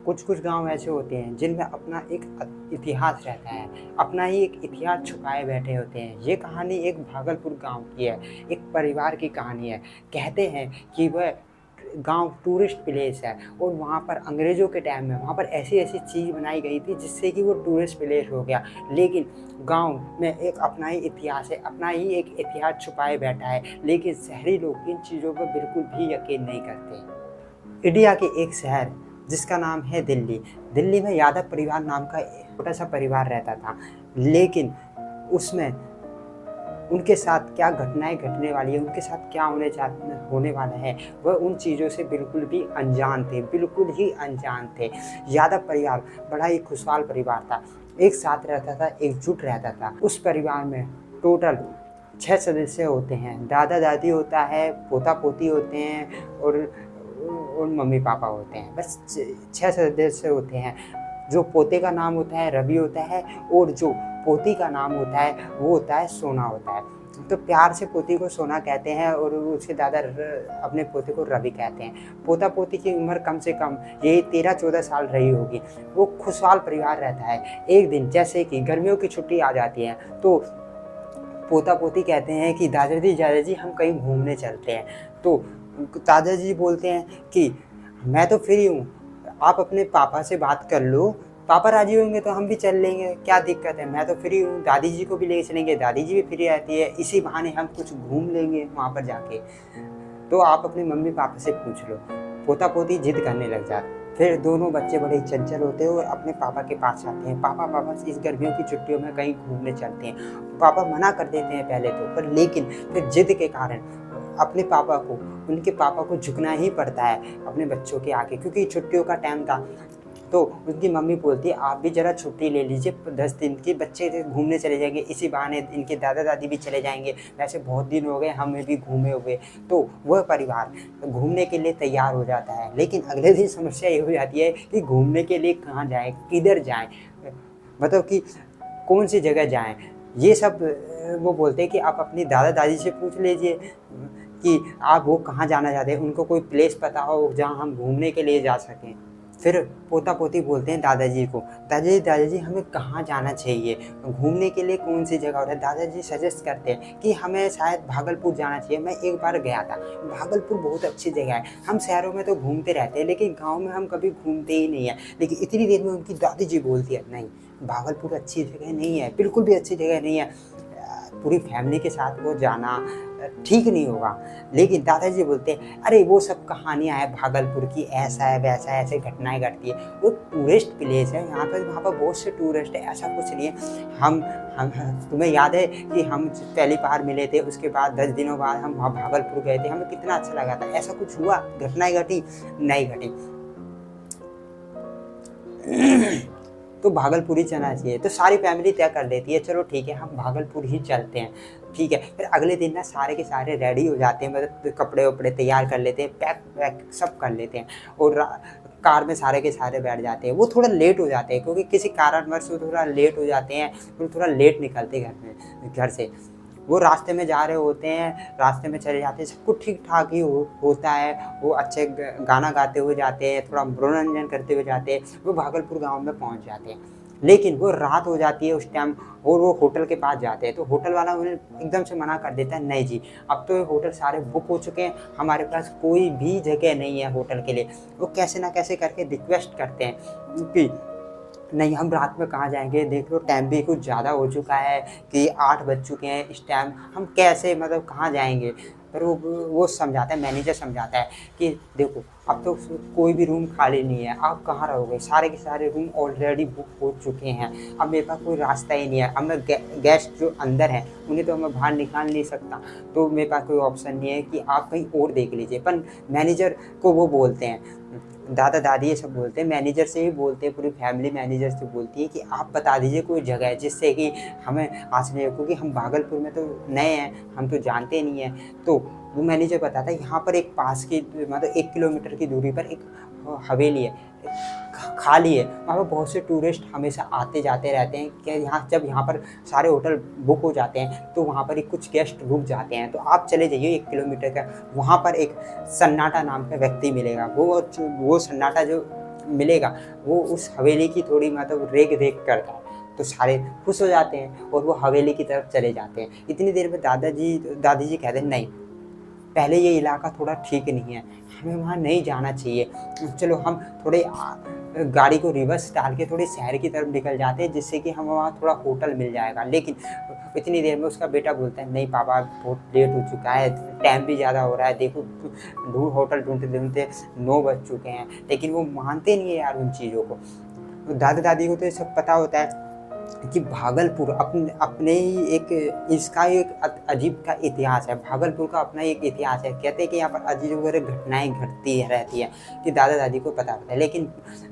कुछ कुछ गांव ऐसे होते हैं जिनमें अपना एक इतिहास रहता है, अपना ही एक इतिहास छुपाए बैठे होते हैं। ये कहानी एक भागलपुर गांव की है, एक परिवार की कहानी है। कहते हैं कि वह गांव टूरिस्ट प्लेस है और वहाँ पर अंग्रेज़ों के टाइम में वहाँ पर ऐसी ऐसी चीज़ बनाई गई थी जिससे कि वो टूरिस्ट प्लेस हो गया। लेकिन गांव में एक अपना ही इतिहास है, अपना ही एक इतिहास छुपाए बैठा है। लेकिन शहरी लोग इन चीज़ों पर बिल्कुल भी यकीन नहीं करते। इंडिया के एक शहर जिसका नाम है दिल्ली। दिल्ली में यादव परिवार नाम का एक छोटा सा परिवार रहता था। लेकिन उसमें उनके साथ क्या घटनाएं घटने वाली है, उनके साथ क्या होने वाला है, वह उन चीज़ों से बिल्कुल भी अनजान थे, बिल्कुल ही अनजान थे। यादव परिवार बड़ा ही खुशहाल परिवार था, एक साथ रहता था, एकजुट रहता था। उस परिवार में टोटल 6 सदस्य होते हैं। दादा दादी होता है, पोता पोती होते हैं और मम्मी पापा होते हैं। बस 6 सदस्य होते हैं। जो पोते का नाम होता है रवि होता है और जो पोती का नाम होता है वो होता है सोना होता है। तो प्यार से पोती को सोना कहते हैं और उसके दादा अपने पोते को रवि कहते हैं। पोता पोती की उम्र कम से कम यही 13-14 साल रही होगी। वो खुशहाल परिवार रहता है। एक दिन जैसे कि गर्मियों की छुट्टी आ जाती है तो पोता पोती कहते हैं कि दादाजी हम कहीं घूमने चलते हैं। तो दादाजी बोलते हैं कि मैं तो फ्री हूँ, आप अपने पापा से बात कर लो, पापा राजी होंगे तो हम भी चल लेंगे, क्या दिक्कत है, मैं तो फ्री हूँ। दादी जी को भी ले चलेंगे, दादी जी भी फ्री रहती है, इसी बहाने हम कुछ घूम लेंगे वहाँ पर जाके। तो आप अपने मम्मी पापा से पूछ लो। पोता पोती जिद करने लग जाते। फिर दोनों बच्चे बड़े चंचल होते हैं और अपने पापा के पास आते हैं। पापा इस गर्मियों की छुट्टियों में कहीं घूमने चलते हैं। पापा मना कर देते हैं पहले तो, पर लेकिन फिर जिद के कारण उनके पापा को झुकना ही पड़ता है अपने बच्चों के आगे, क्योंकि छुट्टियों का टाइम था। तो उनकी मम्मी बोलती है आप भी ज़रा छुट्टी ले लीजिए, 10 दिन की, बच्चे घूमने चले जाएंगे, इसी बहाने इनके दादा दादी भी चले जाएंगे, वैसे बहुत दिन हो गए हमें भी घूमे हुए। तो वह परिवार घूमने के लिए तैयार हो जाता है। लेकिन अगले दिन समस्या ये हो जाती है कि घूमने के लिए कहाँ जाएँ, किधर जाएँ, मतलब कि कौन सी जगह जाएँ। ये सब वो बोलते हैं कि आप अपनी दादा दादी से पूछ लीजिए कि आप वो कहाँ जाना चाहते हैं, उनको कोई प्लेस पता हो जहाँ हम घूमने के लिए जा सकें। फिर पोता पोती बोलते हैं दादाजी को, दादाजी हमें कहाँ जाना चाहिए, घूमने के लिए कौन सी जगह होता है। दादाजी सजेस्ट करते हैं कि हमें शायद भागलपुर जाना चाहिए। मैं एक बार गया था, भागलपुर बहुत अच्छी जगह है। हम शहरों में तो घूमते रहते हैं लेकिन गाँव में हम कभी घूमते ही नहीं है। लेकिन इतनी देर में उनकी दादी जी बोलती है नहीं, भागलपुर अच्छी जगह नहीं है, बिल्कुल भी अच्छी जगह नहीं है, पूरी फैमिली के साथ वो जाना ठीक नहीं होगा। लेकिन दादाजी बोलते हैं अरे वो सब कहानियाँ हैं भागलपुर की, ऐसा है वैसा है, ऐसे घटनाएं घटती है, वो टूरिस्ट प्लेस है, वहाँ पर बहुत से टूरिस्ट है, ऐसा कुछ नहीं है। हम तुम्हें याद है कि हम पहली बार मिले थे, उसके बाद 10 दिनों बाद हम वहाँ भागलपुर गए थे, हमें कितना अच्छा लगा था, ऐसा कुछ हुआ, घटनाएं घटी नहीं घटी। तो भागलपुर ही चलना चाहिए। तो सारी फैमिली तय कर लेती है चलो ठीक है हम भागलपुर ही चलते हैं, ठीक है। फिर अगले दिन ना सारे के सारे रेडी हो जाते हैं, मतलब कपड़े वपड़े तैयार कर लेते हैं, पैक वैक सब कर लेते हैं और कार में सारे के सारे बैठ जाते हैं। वो थोड़ा लेट हो जाते हैं क्योंकि किसी कारणवश वो थोड़ा लेट हो जाते हैं, फिर थोड़ा लेट निकलते घर से। वो रास्ते में जा रहे होते हैं, रास्ते में चले जाते हैं, सब कुछ ठीक ठाक ही होता है। वो अच्छे गाना गाते हुए जाते हैं, थोड़ा मनोरंजन करते हुए जाते हैं। वो भागलपुर गांव में पहुंच जाते हैं। लेकिन वो रात हो जाती है उस टाइम और वो होटल के पास जाते हैं। तो होटल वाला उन्हें एकदम से मना कर देता है नहीं जी अब तो ये होटल सारे बुक हो चुके हैं, हमारे पास कोई भी जगह नहीं है होटल के लिए। वो कैसे ना कैसे करके रिक्वेस्ट करते हैं कि नहीं हम रात में कहाँ जाएंगे, देख लो टाइम भी कुछ ज़्यादा हो चुका है कि 8 बज चुके हैं इस टाइम, हम कैसे मतलब कहाँ जाएंगे। पर वो समझाता है, मैनेजर समझाता है कि देखो अब तो कोई भी रूम खाली नहीं है, आप कहाँ रहोगे, सारे के सारे रूम ऑलरेडी बुक हो चुके हैं, अब मेरे पास कोई रास्ता ही नहीं है। अब मैं गेस्ट जो अंदर हैं उन्हें तो मैं बाहर निकाल नहीं सकता, तो मेरे पास कोई ऑप्शन नहीं है कि आप कहीं और देख लीजिए। पर मैनेजर को वो बोलते हैं, दादा दादी ये सब बोलते हैं, मैनेजर से ही बोलते हैं, पूरी फैमिली मैनेजर से बोलती है कि आप बता दीजिए कोई जगह है जिससे कि हमें आसानी हो, क्योंकि हम भागलपुर में तो नए हैं, हम तो जानते नहीं हैं। तो वो मैनेजर बताता है यहाँ पर एक पास की मतलब 1 किलोमीटर की दूरी पर एक हवेली है, खाली है, वहाँ पर बहुत से टूरिस्ट हमेशा आते जाते रहते हैं। क्या जब यहाँ पर सारे होटल बुक हो जाते हैं तो वहाँ पर ही कुछ गेस्ट रुक जाते हैं, तो आप चले जाइए 1 किलोमीटर का, वहाँ पर एक सन्नाटा नाम का व्यक्ति मिलेगा। वो सन्नाटा जो मिलेगा, वो उस हवेली की थोड़ी मतलब रेख देख करता है। तो सारे खुश हो जाते हैं और वो हवेली की तरफ चले जाते हैं। इतनी देर में दादी जी कहते हैं नहीं, पहले ये इलाका थोड़ा ठीक नहीं है, हमें वहाँ नहीं जाना चाहिए, चलो हम थोड़े गाड़ी को रिवर्स डाल के थोड़े शहर की तरफ निकल जाते हैं, जिससे कि हमें वहाँ थोड़ा होटल मिल जाएगा। लेकिन इतनी देर में उसका बेटा बोलता है नहीं पापा, बहुत लेट हो चुका है, टाइम भी ज़्यादा हो रहा है, देखो होटल ढूंढते ढूंढते 9 बज चुके हैं। लेकिन वो मानते नहीं है यार उन चीज़ों को। तो दादा दादी को तो ये सब पता होता है कि भागलपुर अपने ही एक इसका एक अजीब का इतिहास है, भागलपुर का अपना एक इतिहास है। कहते हैं कि यहाँ पर अजीब वगैरह घटनाएं घटती रहती है, कि दादा दादी को पता होता है। लेकिन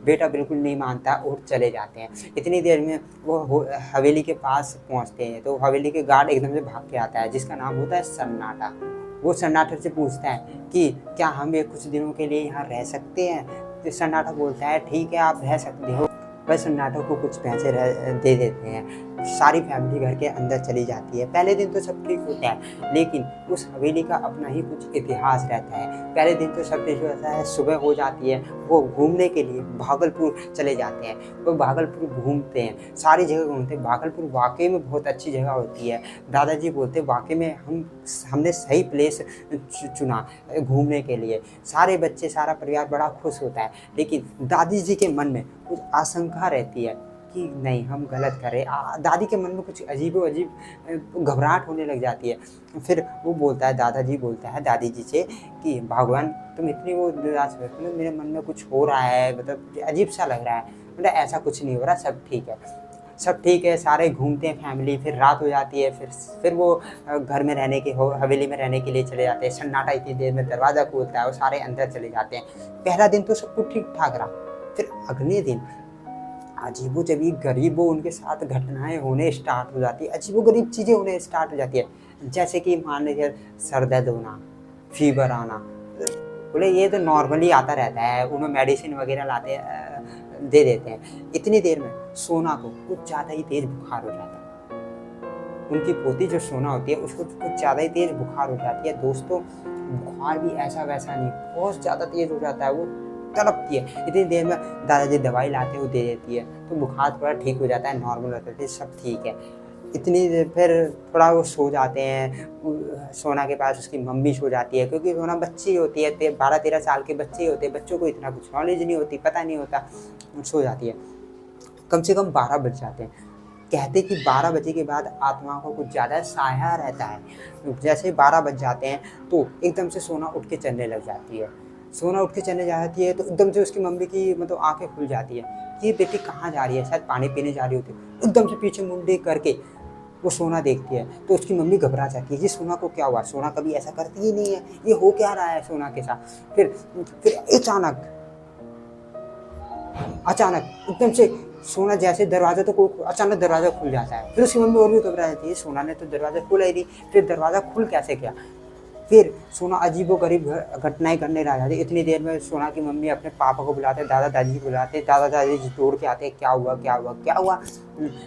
बेटा बिल्कुल नहीं मानता और चले जाते हैं। इतनी देर में वो हवेली के पास पहुँचते हैं तो हवेली के गार्ड एकदम से भाग के आता है, जिसका नाम होता है सन्नाटा। वो सन्नाटा से पूछता है कि क्या हम ये कुछ दिनों के लिए यहाँ रह सकते हैं? तो सन्नाटा बोलता है ठीक है, आप रह सकते हो। वह सन्नाटा को कुछ पैसे दे देते हैं। सारी फैमिली घर के अंदर चली जाती है। पहले दिन तो सब ठीक होता है, लेकिन उस हवेली का अपना ही कुछ इतिहास रहता है। पहले दिन तो सब ठीक होता है, सुबह हो जाती है, वो घूमने के लिए भागलपुर चले जाते हैं। वो भागलपुर घूमते हैं, सारी जगह घूमते हैं। भागलपुर वाकई में बहुत अच्छी जगह होती है। दादाजी बोलते वाकई में हमने सही प्लेस चुना घूमने के लिए। सारे बच्चे, सारा परिवार बड़ा खुश होता है। लेकिन दादी जी के मन में कुछ आशंका रहती है कि नहीं, हम गलत कर रहे हैं। दादी के मन में कुछ अजीब घबराहट होने लग जाती है। फिर वो बोलता है, दादाजी बोलता है दादी जी से कि भगवान तुम इतनी वो निराश हो, मेरे मन में कुछ हो रहा है, मतलब अजीब सा लग रहा है। मतलब ऐसा कुछ नहीं हो रहा, सब ठीक है, सब ठीक है। सारे घूमते हैं फैमिली। फिर रात हो जाती है। फिर वो घर में रहने के हवेली में रहने के लिए चले जाते हैं। सन्नाटा इतनी देर में दरवाज़ा खोलता है और सारे अंदर चले जाते हैं। पहला दिन तो सब कुछ ठीक ठाक रहा। फिर अगले दिन अजीबो जबी गरीबो उनके साथ घटनाएं होने स्टार्ट हो जाती है, अजीबो गरीब चीज़ें होने स्टार्ट हो जाती है। जैसे कि मान लीजिए सर दर्द होना, फीवर आना। बोले ये तो नॉर्मली आता रहता है, उन्हें मेडिसिन वगैरह लाते दे देते हैं। इतनी देर में सोना को कुछ ज़्यादा ही तेज़ बुखार हो जाता है। उनकी पोती जो सोना होती है उसको कुछ ज़्यादा ही तेज़ बुखार हो जाती है। दोस्तों बुखार भी ऐसा वैसा नहीं, बहुत ज़्यादा तेज़ हो जाता है, वो तड़पती है। इतनी देर में दादाजी दवाई लाते हैं, वो दे देती है, तो बुखार थोड़ा ठीक हो जाता है, नॉर्मल हो जाता है, सब ठीक है। इतनी देर फिर थोड़ा वो सो जाते हैं। सोना के पास उसकी मम्मी सो जाती है, क्योंकि सोना बच्ची होती है, 12-13 साल के बच्चे होते हैं, बच्चों को इतना कुछ नॉलेज नहीं होती, पता नहीं होता, सो जाती है। कम से कम 12 बज जाते हैं। कहते कि 12 बजे के बाद आत्मा को कुछ ज़्यादा साया रहता है। जैसे 12 बज जाते हैं तो एकदम से सोना उठ के चलने लग जाती है। सोना उठ के चलने जाती है तो एकदम से उसकी मम्मी की मतलब आंखें खुल जाती है। ये बेटी कहाँ जा रही है? शायद पानी पीने जा रही होती है। एकदम से पीछे मुंडे करके वो सोना देखती है तो उसकी मम्मी घबरा जाती है, ये सोना को क्या हुआ? सोना कभी ऐसा करती ही नहीं है, ये हो क्या रहा है सोना के साथ? फिर अचानक एकदम से सोना जैसे दरवाजा तो अचानक दरवाज़ा खुल जाता है। फिर उसकी मम्मी और भी घबरा जाती है, सोना ने तो दरवाज़ा खुला ही नहीं, फिर दरवाज़ा खुल कैसे गया? फिर सोना अजीबोगरीब घटनाएं करने लग जाती है। इतनी देर में सोना की मम्मी अपने पापा को बुलाते हैं, दादा दादी को बुलाते हैं, दादा दादी जी दौड़ के आते हैं, क्या हुआ क्या हुआ क्या हुआ?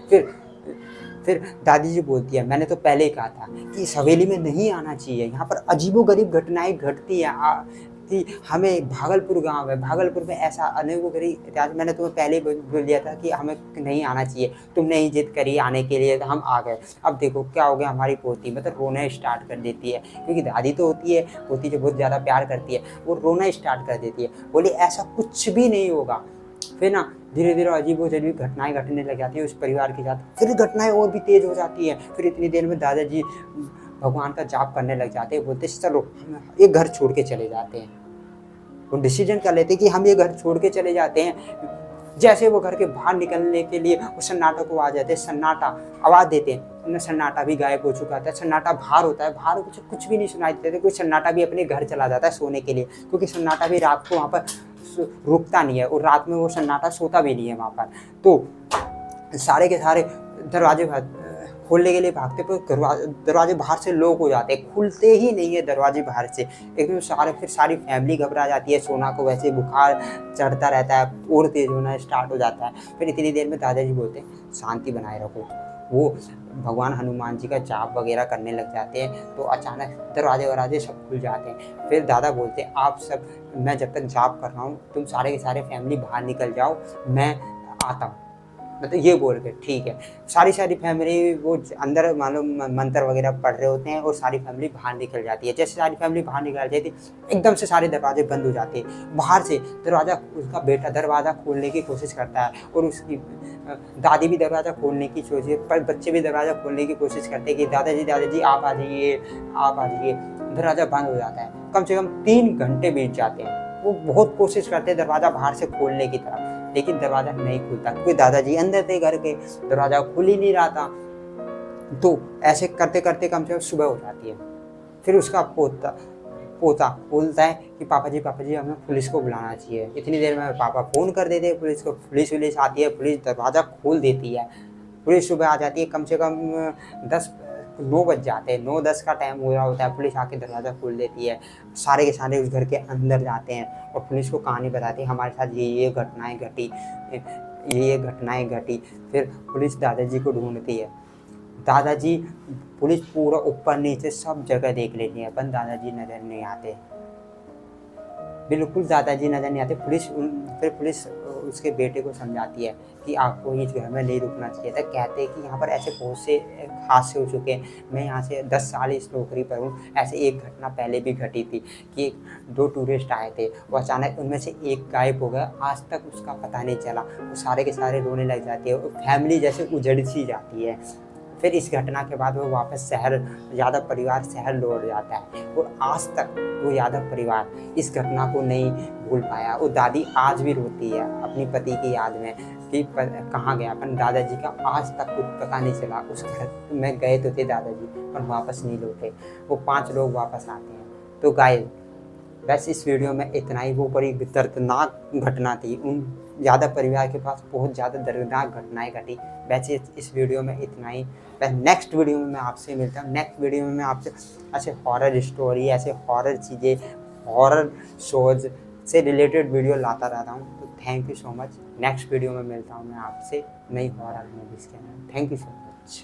फिर दादी जी बोलती है, मैंने तो पहले ही कहा था कि इस हवेली में नहीं आना चाहिए, यहाँ पर अजीबोगरीब घटनाएं घटती है। कि हमें भागलपुर गांव है, भागलपुर में ऐसा अनेकों गरीब इतिहास, मैंने तुम्हें पहले ही बोल दिया था कि हमें नहीं आना चाहिए, तुमने ही जिद करी आने के लिए तो हम आ गए। अब देखो क्या हो गया, हमारी पोती मतलब रोना स्टार्ट कर देती है, क्योंकि दादी तो होती है, पोती जो बहुत ज़्यादा प्यार करती है, वो रोना स्टार्ट कर देती है। बोले ऐसा कुछ भी नहीं होगा। फिर ना धीरे धीरे अजीबोगरीब घटनाएं घटने लग जाती है उस परिवार के साथ। फिर घटनाएं और भी तेज हो जाती है। फिर इतनी देर में दादाजी भगवान का जाप करने लग जाते हैं, बोलते चलो हम ये घर छोड़ के चले जाते हैं। वो डिसीजन कर लेते हैं कि हम ये घर छोड़ के चले जाते हैं। जैसे वो घर के बाहर निकलने के लिए वो सन्नाटा को आ जाते हैं, सन्नाटा आवाज़ देते हैं, सन्नाटा भी गायब हो चुका था। सन्नाटा बाहर होता है, बाहर कुछ भी नहीं सुनाई देते थे। कोई सन्नाटा भी अपने घर चला जाता है सोने के लिए, क्योंकि सन्नाटा भी रात को वहाँ पर रुकता नहीं है और रात में वो सन्नाटा सोता भी नहीं है वहाँ पर। तो सारे के सारे दरवाजे खोलने के लिए भागते, पर दरवाजे बाहर से लॉक हो जाते हैं, खुलते ही नहीं है दरवाजे बाहर से। एकदम फिर सारी फैमिली घबरा जाती है। सोना को वैसे बुखार चढ़ता रहता है और तेज होना स्टार्ट हो जाता है। फिर इतनी देर में दादाजी बोलते हैं शांति बनाए रखो, वो भगवान हनुमान जी का जाप वगैरह करने लग जाते हैं। तो अचानक दरवाजे सब खुल जाते हैं। फिर दादा बोलते हैं, आप सब, मैं जब तक जाप कर रहा हूँ तुम सारे के सारे फैमिली बाहर निकल जाओ, मैं आता हूँ। मतलब ये बोल के ठीक है, सारी फैमिली वो अंदर मालूम मंत्र वगैरह पढ़ रहे होते हैं और सारी फैमिली बाहर निकल जाती है। जैसे सारी फैमिली बाहर निकल जाती है एकदम से सारे दरवाजे बंद हो जाते हैं। बाहर से उसका बेटा दरवाज़ा खोलने की कोशिश करता है और उसकी दादी भी दरवाज़ा खोलने की कोशिश, पर बच्चे भी दरवाज़ा खोलने की कोशिश करते हैं कि दादाजी आप आ जाइए, आप आ जाइए। दरवाज़ा बंद हो जाता है। कम से कम 3 घंटे बीत जाते हैं। वो बहुत कोशिश करते हैं दरवाज़ा बाहर से खोलने की तरफ, लेकिन दरवाज़ा नहीं खुलता क्योंकि दादाजी अंदर थे घर के, दरवाज़ा खुल ही नहीं रहा था। तो ऐसे करते करते कम से कम सुबह हो जाती है। फिर उसका पोता बोलता है कि पापा जी हमें पुलिस को बुलाना चाहिए। इतनी देर में पापा फ़ोन कर देते हैं पुलिस को। पुलिस आती है, पुलिस दरवाज़ा खोल देती है। पुलिस सुबह आ जाती है। कम से कम 9 बज जाते हैं, 9-10 का टाइम हो रहा होता है। पुलिस आके दरवाज़ा खोल देती है। सारे के सारे उस घर के अंदर जाते हैं और पुलिस को कहानी बताती है, हमारे साथ ये घटनाएं घटी, ये घटनाएं घटी। फिर पुलिस दादाजी को ढूंढती है। दादाजी, पुलिस पूरा ऊपर नीचे सब जगह देख लेती है, पर दादाजी नज़र नहीं आते। बिल्कुल दादाजी नज़र नहीं आते। फिर पुलिस उसके बेटे को समझाती है कि आपको इस घर में नहीं रुकना चाहिए था। कहते हैं कि यहाँ पर ऐसे बहुत से हादसे हो चुके हैं, मैं यहाँ से 10 साल इस नौकरी पर हूँ। ऐसे एक घटना पहले भी घटी थी कि 2 टूरिस्ट आए थे, वो अचानक उनमें से एक गायब हो गया, आज तक उसका पता नहीं चला। वो सारे के सारे रोने लग जाते हैं, फैमिली जैसे उजड़ सी जाती है। फिर इस घटना के बाद वो वापस यादव परिवार शहर लौट जाता है और आज तक वो यादव परिवार इस घटना को नहीं भूल पाया। वो दादी आज भी रोती है अपनी पति की याद में कि कहाँ गया, पर दादाजी का आज तक कुछ पता नहीं चला। उस घर में गए तो थे दादाजी, पर वापस नहीं लौटे। वो 5 लोग वापस आते हैं। तो गाइस, बस इस वीडियो में इतना ही। वो बड़ी दर्दनाक घटना थी। उन यादव परिवार के पास बहुत ज़्यादा दर्दनाक घटनाएं घटी। वैसे इस वीडियो में इतना ही। बस नेक्स्ट वीडियो में मैं आपसे मिलता हूँ। नेक्स्ट वीडियो में मैं आपसे ऐसे हॉरर स्टोरी, ऐसे हॉरर चीज़ें, हॉरर शोज से रिलेटेड वीडियो लाता रहता हूँ। तो thank you so much. Next video में मिलता हूँ मैं आपसे नई हॉरर मूवीज़ के अंदर। Thank you so much.